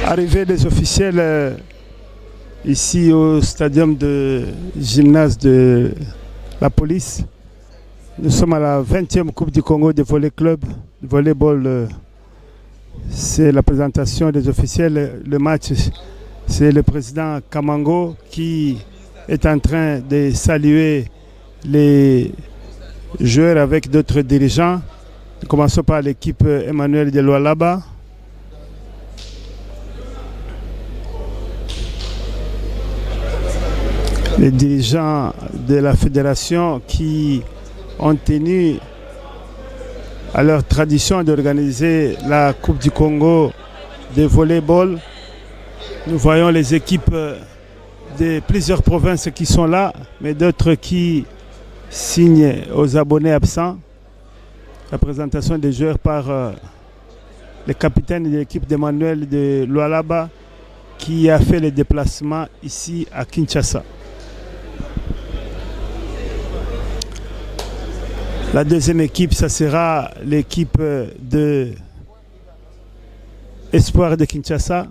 Arrivée des officiels ici au stadium de gymnase de la police. Nous sommes à la 20e Coupe du Congo de volley club, de volleyball. C'est la présentation des officiels. Le match, c'est le président Kamango qui est en train de saluer les joueurs avec d'autres dirigeants. Nous commençons par l'équipe Emmanuel de Lualaba. Les dirigeants de la fédération qui ont tenu à leur tradition d'organiser la Coupe du Congo de volleyball. Nous voyons les équipes de plusieurs provinces qui sont là, mais d'autres qui signent aux abonnés absents. La présentation des joueurs par le capitaine de l'équipe d'Emmanuel de Lualaba qui a fait le déplacement ici à Kinshasa. La deuxième équipe, ça sera l'équipe de Espoir de Kinshasa.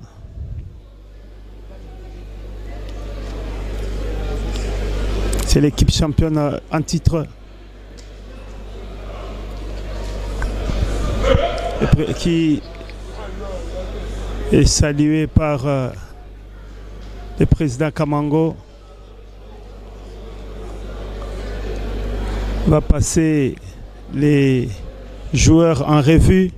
C'est l'équipe championne en titre qui est saluée par le président Kamango. Va passer les joueurs en revue.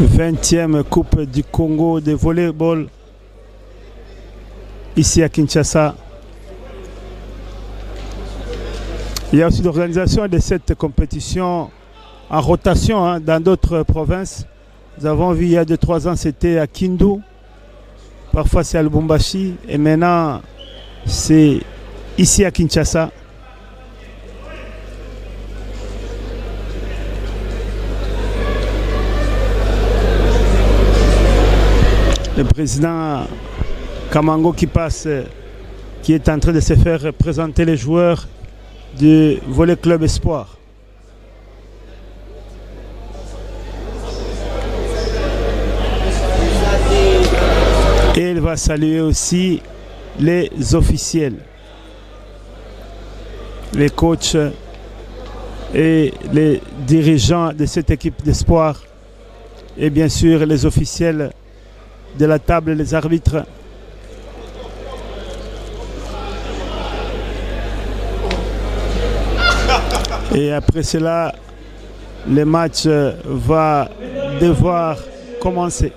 « 20e Coupe du Congo de volleyball ici à Kinshasa. Il y a aussi l'organisation de cette compétition en rotation dans d'autres provinces. Nous avons vu il y a 2-3 ans, c'était à Kindu. Parfois c'est à Lubumbashi et maintenant c'est ici à Kinshasa. Le président Kamango qui passe, qui est en train de se faire présenter les joueurs du Volley Club Espoir. Et il va saluer aussi les officiels, les coachs et les dirigeants de cette équipe d'espoir et bien sûr les officiels de la table, les arbitres. Et après cela, le match va devoir commencer.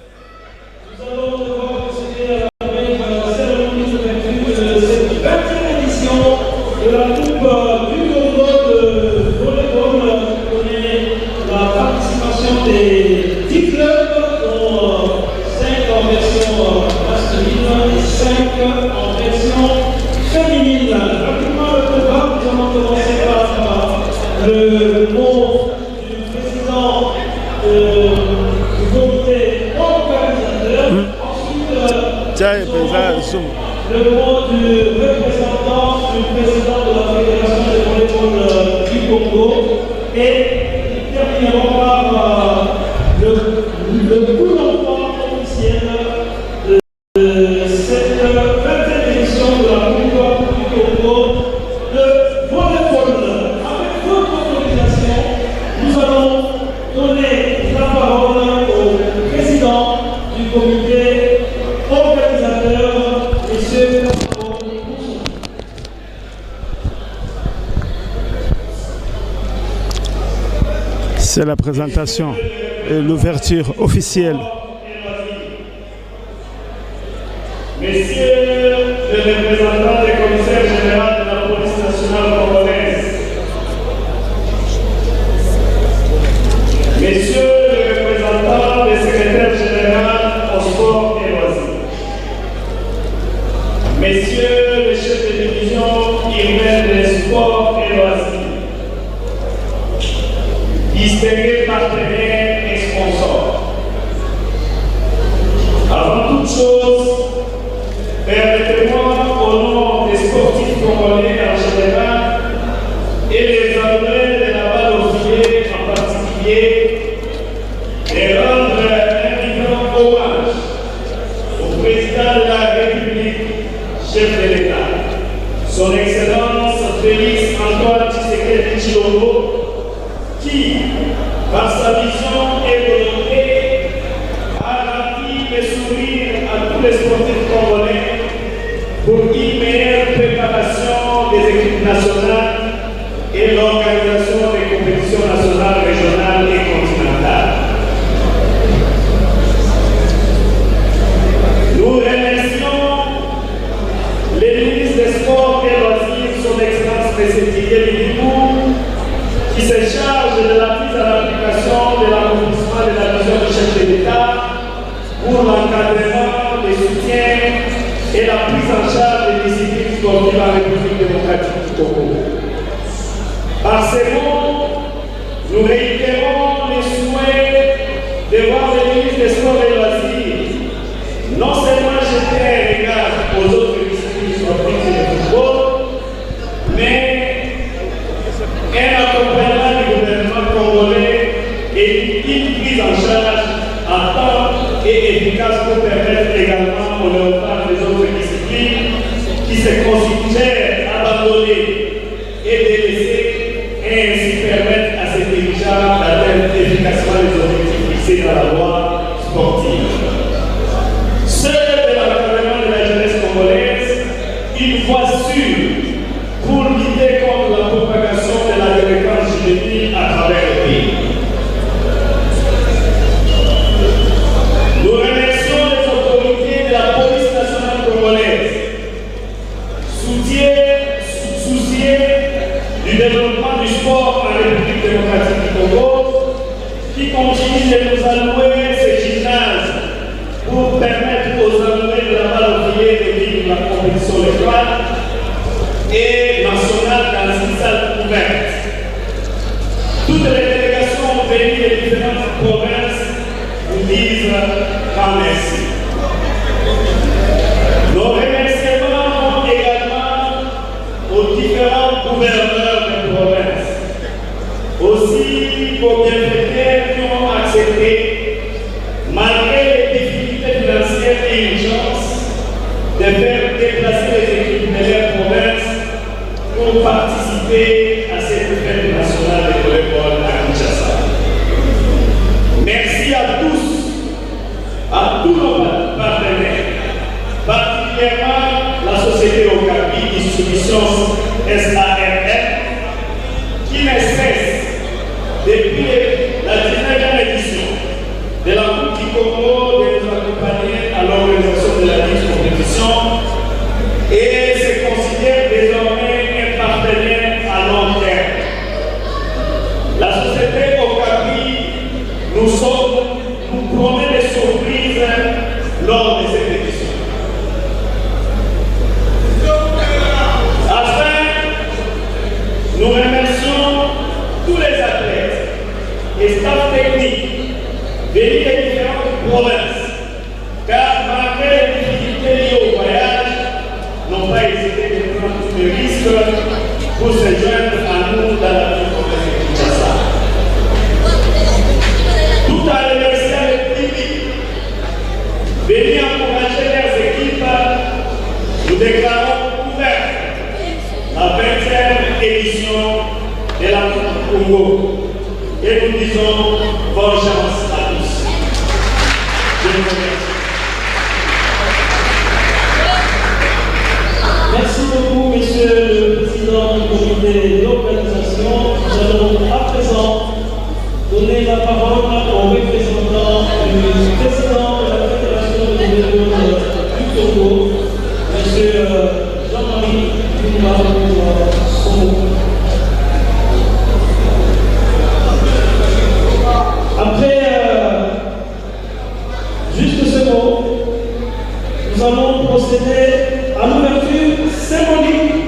Le mot du président du comité organisateur, ensuite le mot du représentant du président de la Fédération de volleyball du Congo et terminerons par le coup d'envoi officiel de cette 20e édition de la Coupe du Congo de volleyball. Nous allons donner la parole au président du comité organisateur, M. C'est la présentation et l'ouverture officielle. Messieurs les représentants des commissaires généraux de la police nationale congolaise, Messieurs les représentants des secrétaires généraux au sport et loisirs, Messieurs les chefs de division urbaine des sports et loisirs, distingués partenaires et sponsors, avant toute chose, permettez-moi au nom des sportifs congolais en général et les adhérents de la balle officielle Chongo, qui, par sa vision et volonté, a rempli les sourires à tous les sportifs congolais pour une meilleure préparation des équipes nationales et l'organisation des compétitions nationales, régionales et continentales. Nous remercions les ministres des Sports et Loisirs, son Excellence M. Didier Lidibou, qui se charge de la mise en application de l'accomplissement de la vision du chef de l'État pour l'encadrement, le soutien et la prise en charge des disciplines sportives en République démocratique du Congo. Par ces mots, nous réitérons les souhaits de voir les ministres des Sports et Loisirs non seulement jeter un regard aux autres disciplines sportives et de football, mais un accompagnement du gouvernement congolais et une prise en charge à temps et efficace pour permettre également aux léopards des autres disciplines qui se considèrent abandonnés et délaissés et ainsi permettre à ces dirigeants d'atteindre efficacement les objectifs fixés dans la loi sportive. Seul de l'encadrement de la jeunesse congolaise, une voie sûre pour lutter contre la propagation de la délinquance juvénile à travers le pays. Nous remercions les autorités de la police nationale congolaise, souciées du développement du sport en République démocratique du Congo, qui continuent de nous allouer ces gymnases pour permettre aux alloués de la balle au pied de vivre la compétition locale et nationale dans une salle ouverte. Toutes les délégations venues des différentes provinces vous disent grand merci. Nos remerciements vont également aux différents gouverneurs de province, aussi aux bienfaiteurs qui ont accepté, malgré les difficultés financières et urgences, de faire déplacer les équipes de leur province pour participer à cette fête nationale de volleyball à Kinshasa. Merci à tous nos partenaires, particulièrement la société Okapi Distribution SARL, qui ne cesse depuis la 19e édition de la Coupe du Congo de nous accompagner à l'organisation de la dite compétition et se considère désormais un partenaire à long terme. La société Okapi nous promet des surprises lors de cette édition. Enfin, nous remercions tous les athlètes et staff techniques venus des différentes provinces, car malgré les difficultés liées au voyage, n'ont pas hésité de prendre tous les risques pour se joindre à nous dans la ville de Kinshasa. Tout à remercier le public venu encourager leurs équipes, nous déclarons ouverte la 20e édition de la Coupe du Congo et nous disons bonne chance à tous. Je vous remercie. Merci beaucoup, Monsieur le Président du comité d'organisation. Nous allons à présent donner la parole au représentant du président de la Fédération de volleyball du Congo, Monsieur Jean-Marie Dumba. Après juste ce mot, nous allons procéder à l'ouverture symbolique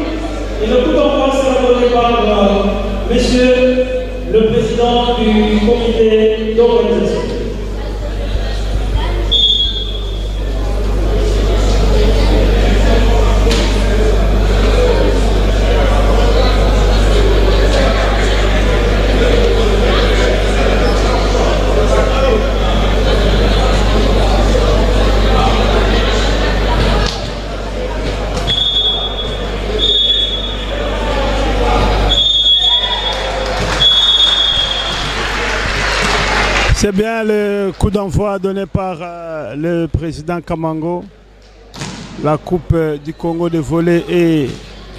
et le coup d'envoi sera donné par Monsieur le Président du comité d'organisation. C'est bien le coup d'envoi donné par le président Kamango. La Coupe du Congo de volley est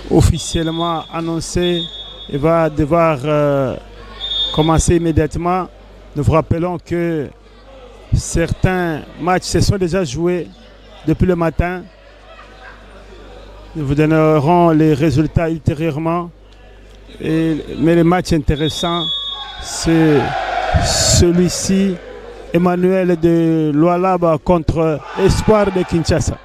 officiellement annoncée et va devoir commencer immédiatement. Nous vous rappelons que certains matchs se sont déjà joués depuis le matin. Nous vous donnerons les résultats ultérieurement. Mais le match intéressant, c'est celui-ci, Emmanuel de Lualaba contre Espoir de Kinshasa.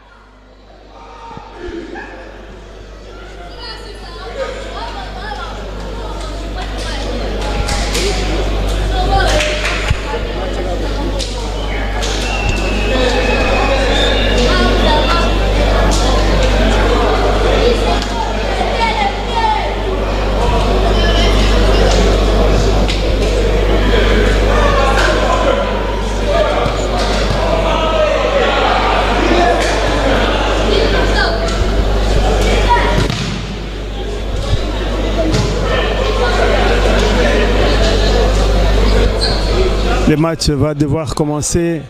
Le match va devoir commencer.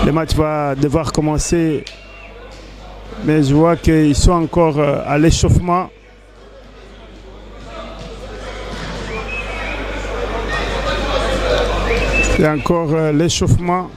Le match va devoir commencer, mais je vois qu'ils sont encore à l'échauffement. C'est encore l'échauffement.